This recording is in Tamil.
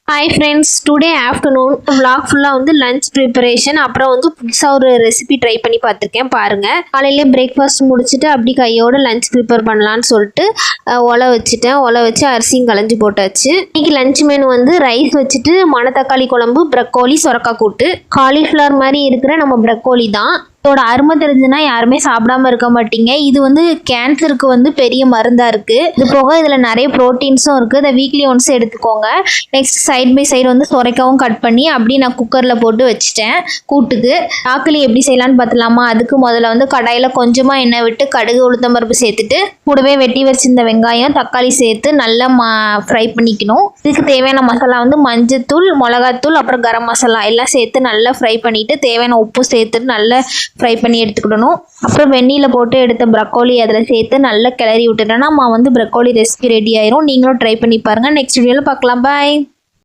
Hi friends, today afternoon vlog ஃபுல்லாக வந்து லஞ்ச் ப்ரிப்பரேஷன் அப்புறம் வந்து புதுசாக ஒரு ரெசிபி ட்ரை பண்ணி பார்த்துருக்கேன் பாருங்கள். காலையிலே பிரேக்ஃபாஸ்ட் முடிச்சுட்டு அப்படி கையோட லஞ்ச் ப்ரிப்பேர் பண்ணலான்னு சொல்லிட்டு ஒலை வச்சு அரிசியும் களைஞ்சி போட்டாச்சு. இன்னைக்கு லஞ்ச் மெனு வந்து ரைஸ் வச்சுட்டு மணத்தக்காளி குழம்பு, ப்ரக்கோலி, சொரக்காய் கூட்டு. காலிஃப்ளவர் மாதிரி இருக்கிற நம்ம ப்ரக்கோலி தான். இதோட அருமை தெரிஞ்சுன்னா யாருமே சாப்பிடாம இருக்க மாட்டீங்க. இது வந்து கேன்சருக்கு வந்து பெரிய மருந்தாக இருக்குது. இது போக இதில் நிறைய ப்ரோட்டீன்ஸும் இருக்குது. இதை வீக்லி ஒன்ஸ் எடுத்துக்கோங்க. நெக்ஸ்ட் சைட் பை சைடு வந்து சொரைக்காவும் கட் பண்ணி அப்படியே நான் குக்கரில் போட்டு வச்சுட்டேன் கூட்டுக்கு. ஆக்களி எப்படி செய்யலான்னு பார்த்துலாமா? அதுக்கு முதல்ல வந்து கடாயில் கொஞ்சமாக எண்ணெய் விட்டு கடுகு, உளுத்தம்பருப்பு சேர்த்துட்டு கூடவே வெட்டி வச்சிருந்த வெங்காயம், தக்காளி சேர்த்து நல்லா ஃப்ரை பண்ணிக்கணும். இதுக்கு தேவையான மசாலா வந்து மஞ்சத்தூள், மிளகாத்தூள், அப்புறம் கரம் மசாலா எல்லாம் சேர்த்து நல்லா ஃப்ரை பண்ணிவிட்டு தேவையான உப்பு சேர்த்துட்டு நல்லா ஃப்ரை பண்ணி எடுத்துக்கிடணும். அப்புறம் வெந்நீரில் போட்டு எடுத்த ப்ரக்கோலி அதில் சேர்த்து நல்லா கிளறி விட்டுட்டேன்னா வந்து ப்ரக்கோலி ரெசிபி ரெடி ஆயிரும். நீங்களும் ட்ரை பண்ணி பாருங்கள். நெக்ஸ்ட் வீடியோவில் பார்க்கலாம். பாய்.